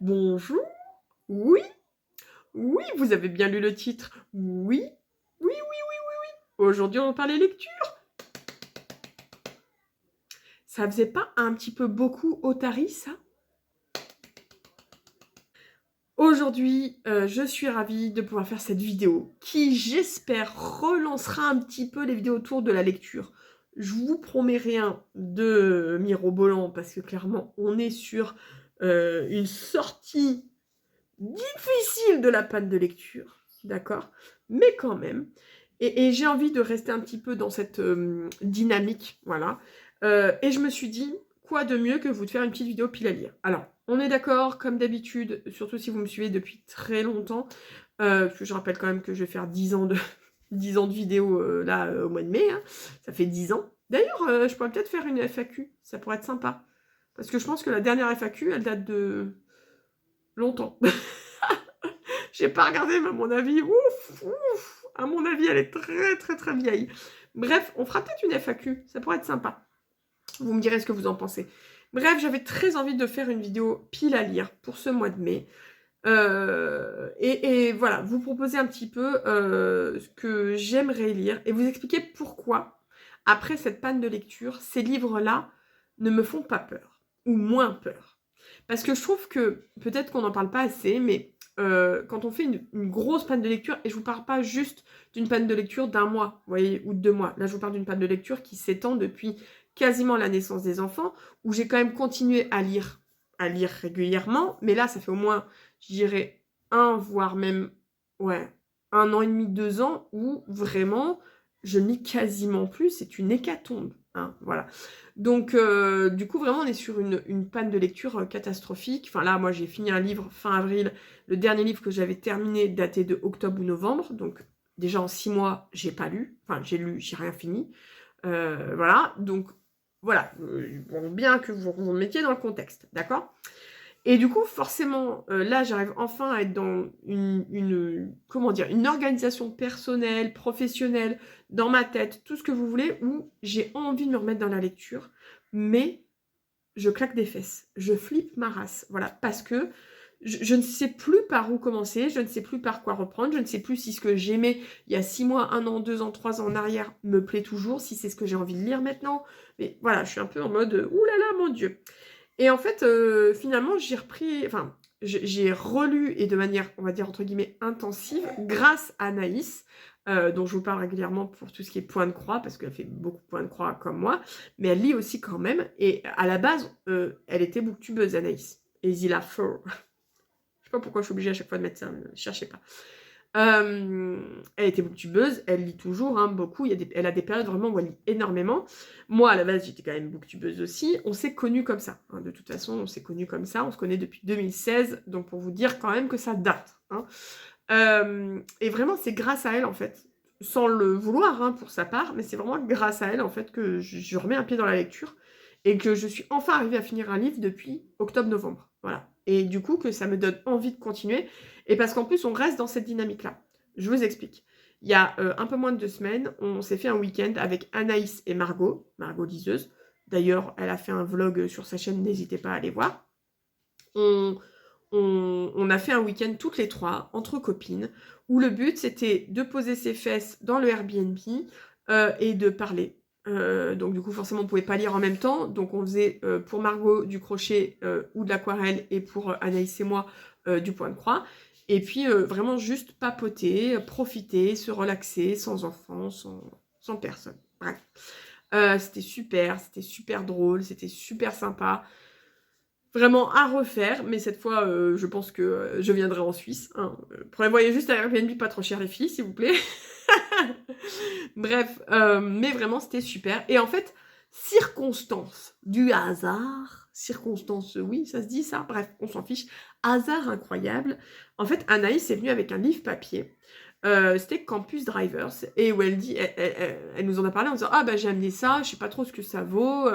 Bonjour. Oui, oui, vous avez bien lu le titre. Oui, oui, oui, oui, oui, oui. Aujourd'hui, on parlait lecture. Ça faisait pas un petit peu beaucoup Otari, ça? Aujourd'hui, je suis ravie de pouvoir faire cette vidéo qui, j'espère, relancera un petit peu les vidéos autour de la lecture. Je vous promets rien de mirobolant parce que clairement, on est sur une sortie difficile de la panne de lecture, d'accord? Mais quand même. Et j'ai envie de rester un petit peu dans cette dynamique, voilà. Et je me suis dit, quoi de mieux que vous de faire une petite vidéo pile à lire. Alors, on est d'accord, comme d'habitude, surtout si vous me suivez depuis très longtemps, parce que je rappelle quand même que je vais faire 10 ans de, 10 ans de vidéo là au mois de mai, hein. Ça fait 10 ans. D'ailleurs, je pourrais peut-être faire une FAQ, ça pourrait être sympa. Parce que je pense que la dernière FAQ, elle date de longtemps. J'ai pas regardé, mais à mon avis, ouf, à mon avis, elle est très très très vieille. Bref, on fera peut-être une FAQ, ça pourrait être sympa. Vous me direz ce que vous en pensez. Bref, j'avais très envie de faire une vidéo pile à lire pour ce mois de mai. Et voilà, vous proposer un petit peu ce que j'aimerais lire et vous expliquer pourquoi, après cette panne de lecture, ces livres-là ne me font pas peur, ou moins peur. Parce que je trouve que, peut-être qu'on n'en parle pas assez, mais quand on fait une grosse panne de lecture, et je vous parle pas juste d'une panne de lecture d'un mois, vous voyez, ou de 2 mois, là je vous parle d'une panne de lecture qui s'étend depuis quasiment la naissance des enfants, où j'ai quand même continué à lire régulièrement, mais là ça fait au moins, je dirais, voire même, ouais, 1 an et demi, 2 ans, où vraiment, je ne lis quasiment plus, c'est une hécatombe, hein, voilà. Donc, du coup, vraiment, on est sur une panne de lecture catastrophique. Enfin, là, moi, j'ai fini un livre fin avril. Le dernier livre que j'avais terminé datait de octobre ou novembre. Donc, déjà, en 6 mois, j'ai pas lu. Enfin, j'ai lu, j'ai rien fini. Voilà. Donc, voilà. Bon, bien que vous vous mettiez dans le contexte. D'accord? Et du coup, forcément, là, j'arrive enfin à être dans comment dire, une organisation personnelle, professionnelle, dans ma tête, tout ce que vous voulez, où j'ai envie de me remettre dans la lecture, mais je claque des fesses. Je flippe ma race. Voilà, parce que je ne sais plus par où commencer, je ne sais plus par quoi reprendre, je ne sais plus si ce que j'aimais il y a 6 mois, 1 an, 2 ans, 3 ans en arrière me plaît toujours, si c'est ce que j'ai envie de lire maintenant. Mais voilà, je suis un peu en mode, ouh là là, mon Dieu. Et en fait, finalement, j'ai repris, enfin, j'ai relu et de manière, on va dire, entre guillemets, intensive, grâce à Anaïs, dont je vous parle régulièrement pour tout ce qui est point de croix, parce qu'elle fait beaucoup de points de croix comme moi, mais elle lit aussi quand même, et à la base, elle était booktubeuse, Anaïs, et Zilla Fur. Je sais pas pourquoi je suis obligée à chaque fois de mettre ça, ne cherchez pas. Elle était booktubeuse, elle lit toujours, hein, beaucoup. Elle a des périodes vraiment où elle lit énormément. Moi, à la base, j'étais quand même booktubeuse aussi. On s'est connus comme ça, hein. De toute façon, on s'est connus comme ça. On se connaît depuis 2016, donc pour vous dire quand même que ça date, hein. Et vraiment, c'est grâce à elle, en fait, sans le vouloir, hein, pour sa part, mais c'est vraiment grâce à elle, en fait, que je remets un pied dans la lecture et que je suis enfin arrivée à finir un livre depuis octobre-novembre. Voilà. Et du coup, que ça me donne envie de continuer. Et parce qu'en plus, on reste dans cette dynamique-là. Je vous explique. Il y a un peu moins de 2 semaines, on s'est fait un week-end avec Anaïs et Margot liseuse. D'ailleurs, elle a fait un vlog sur sa chaîne, n'hésitez pas à aller voir. On a fait un week-end toutes les trois, entre copines, où le but c'était de poser ses fesses dans le Airbnb et de parler. Donc du coup forcément on pouvait pas lire en même temps, donc on faisait pour Margot du crochet ou de l'aquarelle et pour Anaïs et moi du point de croix. Et puis vraiment juste papoter, profiter, se relaxer, sans enfants, sans personne. Bref. C'était super drôle, c'était super sympa. Vraiment à refaire, mais cette fois, je pense que je viendrai en Suisse, hein. Prévoyez juste un Airbnb pas trop cher les filles, s'il vous plaît. Bref, mais vraiment c'était super. Et en fait, circonstance du hasard, circonstance, oui, ça se dit ça, bref, on s'en fiche. Hasard incroyable. En fait, Anaïs est venue avec un livre papier. C'était Campus Drivers, et où elle dit, elle nous en a parlé en disant, ah bah j'ai amené ça, je sais pas trop ce que ça vaut,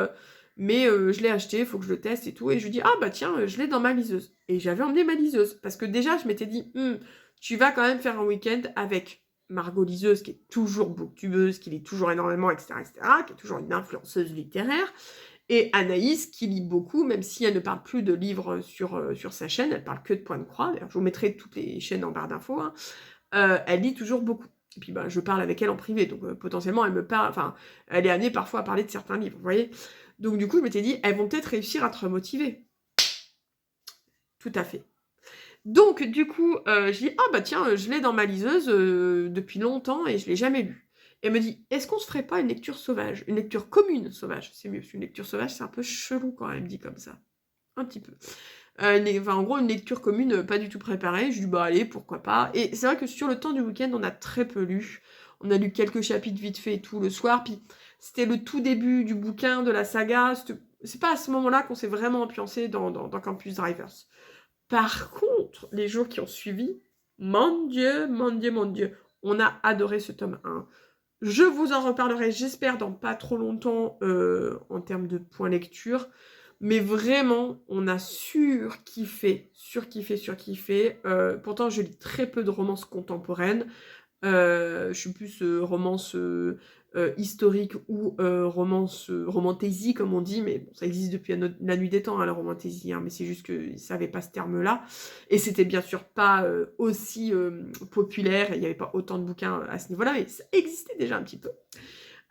mais je l'ai acheté, il faut que je le teste et tout. Et je lui dis, ah bah tiens, je l'ai dans ma liseuse. Et j'avais emmené ma liseuse, parce que déjà je m'étais dit, tu vas quand même faire un week-end avec Margot liseuse, qui est toujours booktubeuse, qui lit toujours énormément, etc., etc., qui est toujours une influenceuse littéraire. Et Anaïs, qui lit beaucoup, même si elle ne parle plus de livres sur sa chaîne, elle parle que de Point de Croix, d'ailleurs je vous mettrai toutes les chaînes en barre d'infos, hein, elle lit toujours beaucoup. Et puis je parle avec elle en privé, donc potentiellement elle me parle, enfin, elle est amenée parfois à parler de certains livres, vous voyez. Donc du coup, je m'étais dit, elles vont peut-être réussir à te remotiver. Tout à fait. Donc du coup, je dis, ah bah tiens, je l'ai dans ma liseuse depuis longtemps et je l'ai jamais lu. Et elle me dit, est-ce qu'on se ferait pas une lecture sauvage? Une lecture commune sauvage, c'est mieux, parce qu'une lecture sauvage, c'est un peu chelou quand elle me dit comme ça. Un petit peu. En gros, une lecture commune pas du tout préparée. Je dis, bah allez, pourquoi pas. Et c'est vrai que sur le temps du week-end, on a très peu lu. On a lu quelques chapitres vite fait et tout le soir. Puis c'était le tout début du bouquin, de la saga. C'est pas à ce moment-là qu'on s'est vraiment ambiancé dans Campus Drivers. Par contre, les jours qui ont suivi, mon Dieu, mon Dieu, mon Dieu, on a adoré ce tome 1. Je vous en reparlerai, j'espère, dans pas trop longtemps en termes de points lecture. Mais vraiment, on a surkiffé. Pourtant, je lis très peu de romances contemporaines. Je suis plus romance historique ou romantaisie, comme on dit, mais bon, ça existe depuis la nuit des temps, hein, la romantaisie, hein, mais c'est juste que ça n'avait pas ce terme-là. Et c'était bien sûr pas aussi populaire, il n'y avait pas autant de bouquins à ce niveau-là, mais ça existait déjà un petit peu.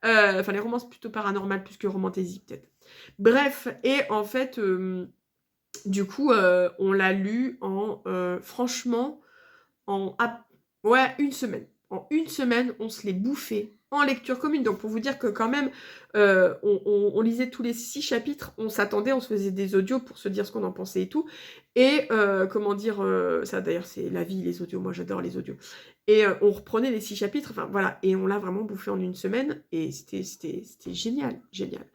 Enfin, les romances plutôt paranormales plus que romantaisie, peut-être. Bref, et en fait, du coup, on l'a lu franchement, ouais, une semaine. En une semaine, on se l'est bouffé en lecture commune. Donc, pour vous dire que quand même, on lisait tous les 6 chapitres, on s'attendait, on se faisait des audios pour se dire ce qu'on en pensait et tout. Et, comment dire, ça d'ailleurs, c'est la vie, les audios. Moi, j'adore les audios. Et on reprenait les 6 chapitres, enfin voilà. Et on l'a vraiment bouffé en une semaine. Et c'était génial, génial.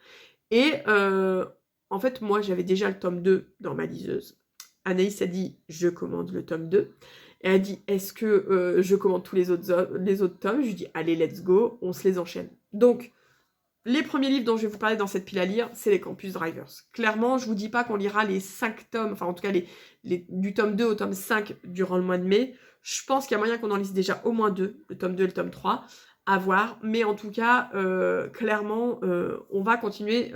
Et en fait, moi, j'avais déjà le tome 2 dans ma liseuse. Anaïs a dit, je commande le tome 2. Et elle a dit, est-ce que je commande tous les autres tomes? Je lui dis, allez, let's go, on se les enchaîne. Donc, les premiers livres dont je vais vous parler dans cette pile à lire, c'est les Campus Drivers. Clairement, je vous dis pas qu'on lira les 5 tomes, enfin en tout cas du tome 2 au tome 5 durant le mois de mai. Je pense qu'il y a moyen qu'on en lise déjà au moins 2, le tome 2 et le tome 3, à voir. Mais en tout cas, clairement, on va continuer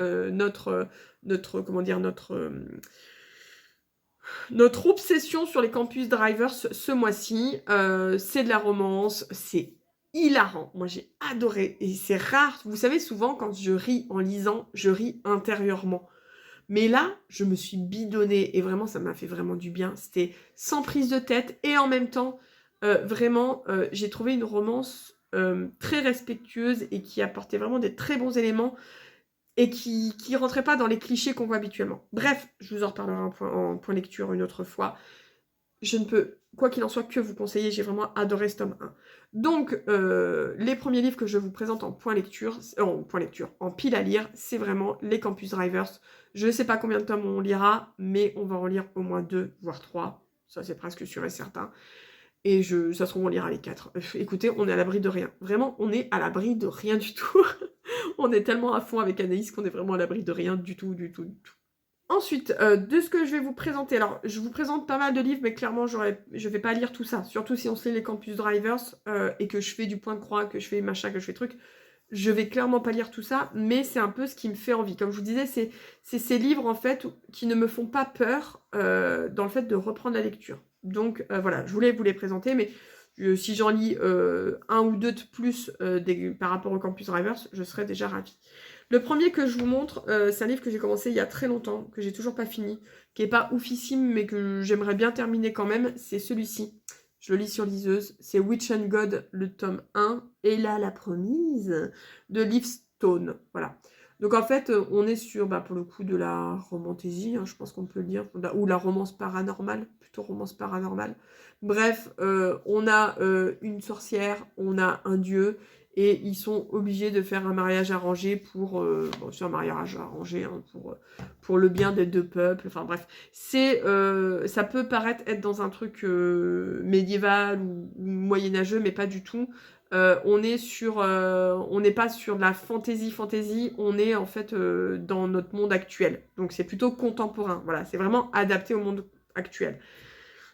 notre obsession sur les Campus Drivers ce mois-ci. C'est de la romance, c'est hilarant. Moi, j'ai adoré. Et c'est rare. Vous savez, souvent, quand je ris en lisant, je ris intérieurement. Mais là, je me suis bidonnée. Et vraiment, ça m'a fait vraiment du bien. C'était sans prise de tête. Et en même temps, vraiment, j'ai trouvé une romance très respectueuse et qui apportait vraiment des très bons éléments et qui rentrait pas dans les clichés qu'on voit habituellement. Bref, je vous en reparlerai en point lecture une autre fois. Je ne peux, quoi qu'il en soit, que vous conseiller. J'ai vraiment adoré ce tome 1. Donc, les premiers livres que je vous présente en en pile à lire, c'est vraiment les Campus Drivers. Je ne sais pas combien de tomes on lira, mais on va en lire au moins 2, voire 3. Ça, c'est presque sûr et certain. Et ça se trouve, on lira les 4. Écoutez, on est à l'abri de rien. Vraiment, on est à l'abri de rien du tout. On est tellement à fond avec Anaïs qu'on est vraiment à l'abri de rien du tout, du tout, du tout. Ensuite, de ce que je vais vous présenter, alors je vous présente pas mal de livres, mais clairement je vais pas lire tout ça, surtout si on sait les Campus Drivers et que je fais du point de croix, que je fais machin, que je fais truc, je vais clairement pas lire tout ça, mais c'est un peu ce qui me fait envie. Comme je vous disais, c'est ces livres en fait qui ne me font pas peur dans le fait de reprendre la lecture. Donc voilà, je voulais vous les présenter, mais si j'en lis un ou deux de plus par rapport aux Campus Drivers, je serais déjà ravie. Le premier que je vous montre, c'est un livre que j'ai commencé il y a très longtemps, que j'ai toujours pas fini, qui est pas oufissime, mais que j'aimerais bien terminer quand même, c'est celui-ci. Je le lis sur liseuse, c'est Witch and God, le tome 1, et là la promise, de Liv Stone, voilà. Donc en fait, on est sur, pour le coup, de la romantaisie, hein, je pense qu'on peut le dire, ou la romance paranormale, plutôt romance paranormale. Bref, on a une sorcière, on a un dieu, et ils sont obligés de faire un mariage arrangé pour... c'est un mariage arrangé hein, pour le bien des deux peuples. Enfin bref, ça peut paraître être dans un truc médiéval ou moyenâgeux, mais pas du tout. On n'est pas sur de la fantasy, on est en fait dans notre monde actuel. Donc c'est plutôt contemporain. Voilà, c'est vraiment adapté au monde actuel.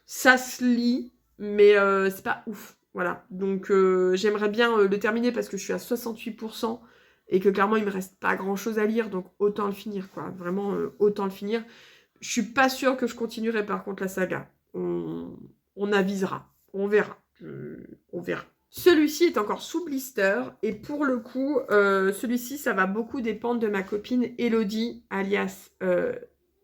Ça se lit, mais c'est pas ouf. Voilà, donc j'aimerais bien le terminer parce que je suis à 68%, et que clairement il me reste pas grand chose à lire, donc autant le finir quoi, vraiment autant le finir. Je suis pas sûre que je continuerai par contre la saga, on avisera, on verra, on verra. Celui-ci est encore sous blister et pour le coup, celui-ci ça va beaucoup dépendre de ma copine Elodie, alias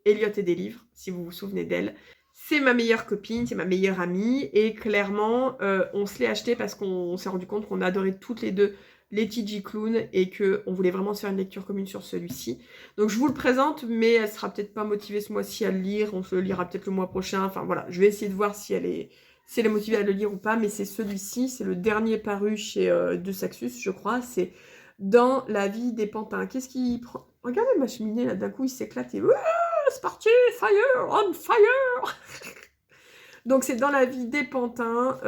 Elliot et des livres, si vous vous souvenez d'elle. C'est ma meilleure copine, c'est ma meilleure amie et clairement on se l'est acheté parce qu'on s'est rendu compte qu'on adorait toutes les deux les TG Clown et qu'on voulait vraiment se faire une lecture commune sur celui-ci. Donc je vous le présente, mais elle sera peut-être pas motivée ce mois-ci à le lire, on se le lira peut-être le mois prochain, enfin voilà, je vais essayer de voir si elle est motivée à le lire ou pas, mais c'est celui-ci, c'est le dernier paru chez De Saxus, je crois, c'est Dans la vie des pantins. Qu'est-ce qu'il prend? Regardez ma cheminée, là, d'un coup, il s'éclate et... C'est parti, fire, on fire. Donc c'est Dans la vie des pantins.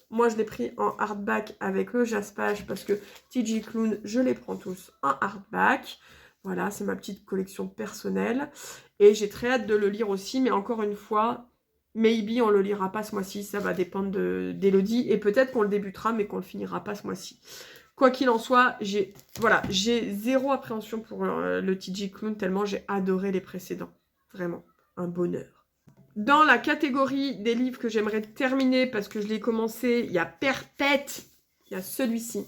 Moi je l'ai pris en hardback avec le jaspage parce que TG Clown, je les prends tous en hardback. Voilà, c'est ma petite collection personnelle. Et j'ai très hâte de le lire aussi, mais encore une fois, maybe on le lira pas ce mois-ci, ça va dépendre d'Elodie. Et peut-être qu'on le débutera, mais qu'on le finira pas ce mois-ci. Quoi qu'il en soit, j'ai zéro appréhension pour le TG Clown, tellement j'ai adoré les précédents. Vraiment, un bonheur. Dans la catégorie des livres que j'aimerais terminer, parce que je l'ai commencé, il y a Perpète, il y a celui-ci.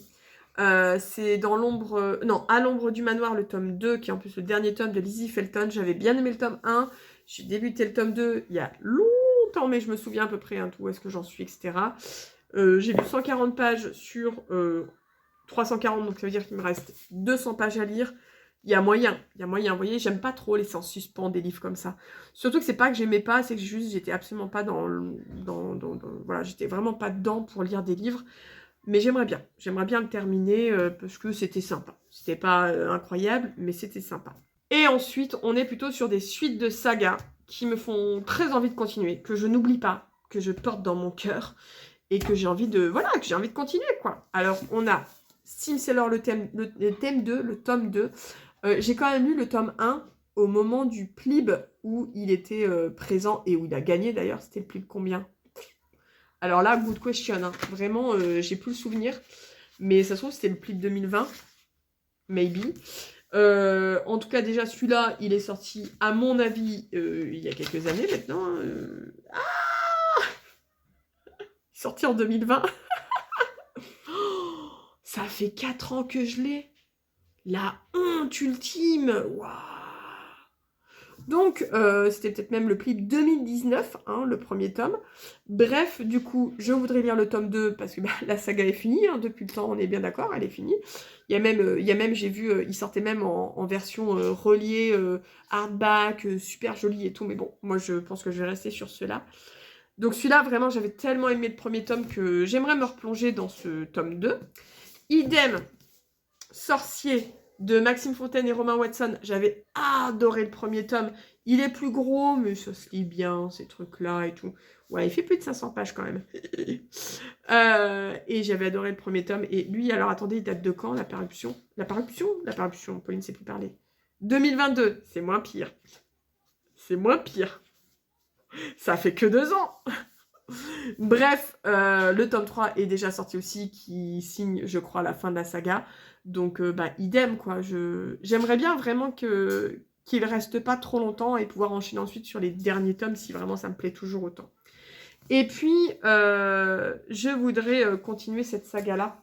C'est dans l'ombre... non, À l'ombre du manoir, le tome 2, qui est en plus le dernier tome de Lizzie Felton. J'avais bien aimé le tome 1. J'ai débuté le tome 2 il y a longtemps, mais je me souviens à peu près où est-ce que j'en suis, etc. J'ai lu 140 pages sur 340, donc ça veut dire qu'il me reste 200 pages à lire. Il y a moyen, vous voyez, j'aime pas trop laisser en suspens des livres comme ça. Surtout que c'est pas que j'aimais pas, c'est que juste j'étais absolument pas voilà, j'étais vraiment pas dedans pour lire des livres. Mais j'aimerais bien le terminer parce que c'était sympa. C'était pas incroyable, mais c'était sympa. Et ensuite, on est plutôt sur des suites de sagas qui me font très envie de continuer, que je n'oublie pas, que je porte dans mon cœur et que j'ai envie de, voilà, que j'ai envie de continuer, quoi. Alors, on a Sim Sailor le thème 2, le tome 2. J'ai quand même lu le tome 1 au moment du plib où il était présent et où il a gagné d'ailleurs. C'était le plib combien? Alors là, good question. Hein. Vraiment, j'ai plus le souvenir. Mais ça se trouve, c'était le plib 2020. Maybe. En tout cas, déjà, celui-là, il est sorti, à mon avis, il y a quelques années maintenant. Ah, il est sorti en 2020. Ça fait 4 ans que je l'ai. La honte ultime. Waouh. Donc, c'était peut-être même le plib 2019, hein, le premier tome. Bref, du coup, je voudrais lire le tome 2 parce que la saga est finie, hein, depuis le temps, on est bien d'accord, elle est finie. Il y a même j'ai vu, il sortait même en version reliée, hardback, super joli et tout, mais bon, moi je pense que je vais rester sur ceux-là. Donc celui-là, vraiment, j'avais tellement aimé le premier tome que j'aimerais me replonger dans ce tome 2. Idem, Sorcier de Maxime Fontaine et Romain Watson, j'avais adoré le premier tome. Il est plus gros, mais ça se lit bien, ces trucs-là et tout. Ouais, il fait plus de 500 pages quand même. Et j'avais adoré le premier tome. Et lui, alors attendez, il date de quand, la parution? La parution, Pauline ne sait plus parler. 2022, c'est moins pire. C'est moins pire. Ça fait que 2 ans. Bref, le tome 3 est déjà sorti aussi, qui signe, je crois, la fin de la saga. Donc, idem, quoi. J'aimerais bien vraiment qu'il reste pas trop longtemps et pouvoir enchaîner ensuite sur les derniers tomes si vraiment ça me plaît toujours autant. Et puis, je voudrais continuer cette saga-là.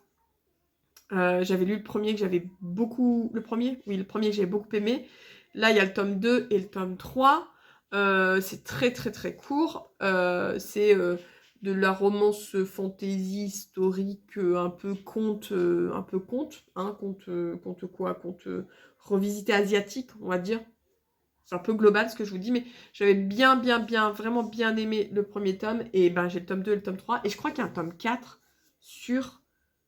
J'avais lu le premier que j'avais beaucoup... Le premier que j'avais beaucoup aimé. Là, il y a le tome 2 et le tome 3. C'est très, très, très court. C'est... de la romance fantasy historique, un peu conte, hein, conte quoi, conte revisité asiatique, on va dire. C'est un peu global ce que je vous dis, mais j'avais vraiment bien aimé le premier tome, et j'ai le tome 2 et le tome 3, et je crois qu'il y a un tome 4 sur...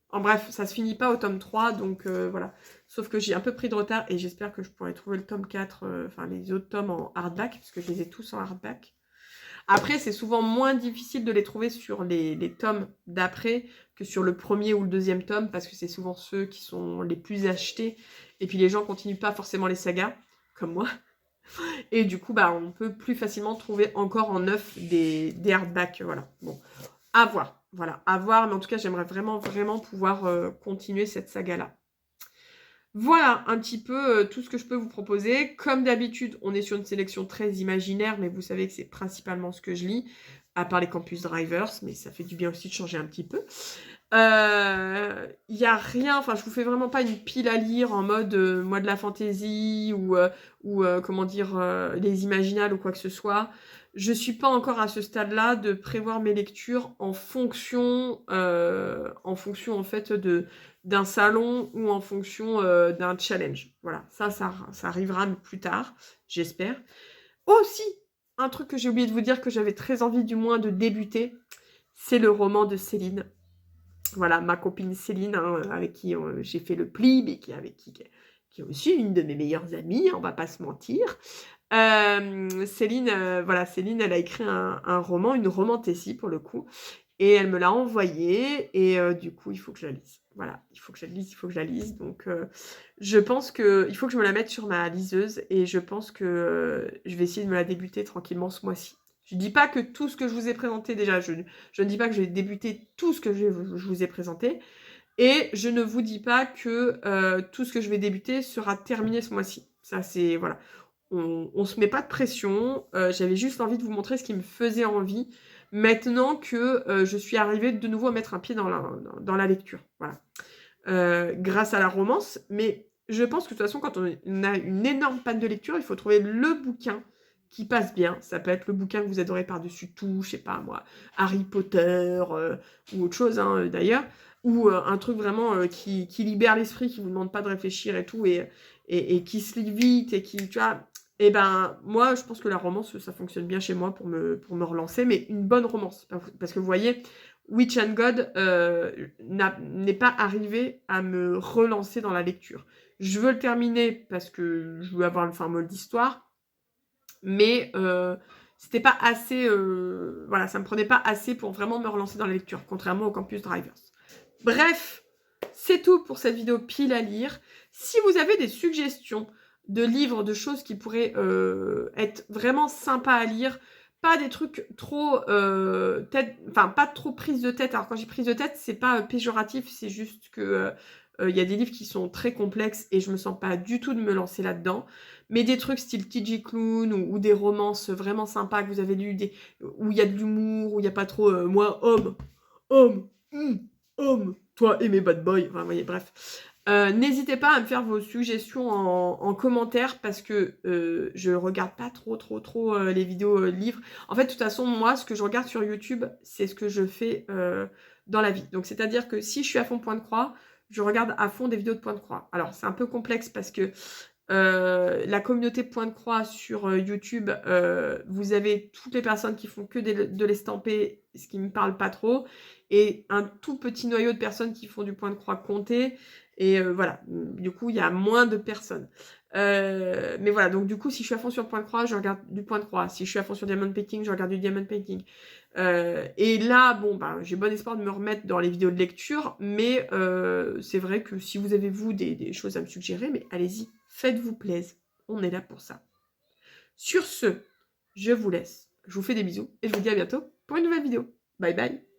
En bref, ça se finit pas au tome 3, donc voilà. Sauf que j'ai un peu pris de retard, et j'espère que je pourrai trouver le tome 4, les autres tomes en hardback, parce que je les ai tous en hardback. Après, c'est souvent moins difficile de les trouver sur les tomes d'après que sur le premier ou le deuxième tome, parce que c'est souvent ceux qui sont les plus achetés. Et puis les gens continuent pas forcément les sagas, comme moi. Et du coup, on peut plus facilement trouver encore en neuf des hardbacks. Voilà. Bon, à voir. Voilà, à voir. Mais en tout cas, j'aimerais vraiment pouvoir continuer cette saga-là. Voilà un petit peu tout ce que je peux vous proposer. Comme d'habitude, on est sur une sélection très imaginaire, mais vous savez que c'est principalement ce que je lis, à part les Campus Drivers, mais ça fait du bien aussi de changer un petit peu. Il y a rien, enfin je vous fais vraiment pas une pile à lire en mode moi de la fantasy ou comment dire les imaginales ou quoi que ce soit. Je suis pas encore à ce stade-là de prévoir mes lectures en fonction en fait d'un salon ou en fonction d'un challenge. Voilà, ça arrivera plus tard, j'espère. Aussi, un truc que j'ai oublié de vous dire que j'avais très envie du moins de débuter, c'est le roman de Céline. Voilà, ma copine Céline, hein, avec qui j'ai fait le pli, mais qui est aussi une de mes meilleures amies, on va pas se mentir. Céline, voilà, Céline, elle a écrit un roman, une romantécie pour le coup, et elle me l'a envoyé, et du coup, il faut que je la lise. Voilà, il faut que je la lise, donc je pense il faut que je me la mette sur ma liseuse, et je pense que je vais essayer de me la débuter tranquillement ce mois-ci. Je dis pas que tout ce que je vous ai présenté déjà, je ne dis pas que je vais débuter tout ce que je vous ai présenté, et je ne vous dis pas que tout ce que je vais débuter sera terminé ce mois-ci. Ça, c'est, voilà. On se met pas de pression, j'avais juste envie de vous montrer ce qui me faisait envie, maintenant que je suis arrivée de nouveau à mettre un pied dans la lecture, voilà. Grâce à la romance, mais je pense que de toute façon, quand on a une énorme panne de lecture, il faut trouver le bouquin qui passe bien. Ça peut être le bouquin que vous adorez par-dessus tout, je sais pas moi, Harry Potter, ou autre chose hein, d'ailleurs, ou un truc vraiment qui libère l'esprit, qui vous demande pas de réfléchir et tout, et qui se lit vite, et qui, tu vois... Et ben, moi, je pense que la romance, ça fonctionne bien chez moi pour me relancer, mais une bonne romance. Parce que vous voyez, Witch and God n'est pas arrivé à me relancer dans la lecture. Je veux le terminer parce que je veux avoir le fin mot d'histoire, mais c'était pas assez... voilà, ça me prenait pas assez pour vraiment me relancer dans la lecture, contrairement au Campus Drivers. Bref, c'est tout pour cette vidéo pile à lire. Si vous avez des suggestions de livres, de choses qui pourraient être vraiment sympas à lire, pas des trucs trop enfin pas trop prise de tête. Alors quand j'ai prise de tête, c'est pas péjoratif, c'est juste que il y a des livres qui sont très complexes et je me sens pas du tout de me lancer là-dedans. Mais des trucs style TJ Klune ou des romances vraiment sympas que vous avez lues, où il y a de l'humour, où il n'y a pas trop moi, homme, homme, toi et mes bad boys, enfin, vous voyez, bref. N'hésitez pas à me faire vos suggestions en commentaire parce que je regarde pas trop les vidéos livres. En fait, de toute façon, moi, ce que je regarde sur YouTube, c'est ce que je fais dans la vie. Donc, c'est-à-dire que si je suis à fond point de croix, je regarde à fond des vidéos de point de croix. Alors, c'est un peu complexe parce que la communauté point de croix sur YouTube, vous avez toutes les personnes qui font que de l'estampé, ce qui me parle pas trop, et un tout petit noyau de personnes qui font du point de croix compté, et voilà, du coup il y a moins de personnes. Mais voilà, donc du coup si je suis à fond sur le point de croix, je regarde du point de croix. Si je suis à fond sur diamond painting, je regarde du diamond painting. Et là, bon, ben, j'ai bon espoir de me remettre dans les vidéos de lecture, mais c'est vrai que si vous avez, vous, des choses à me suggérer, mais allez-y, faites-vous plaisir, on est là pour ça. Sur ce, je vous laisse, je vous fais des bisous, et je vous dis à bientôt pour une nouvelle vidéo. Bye bye.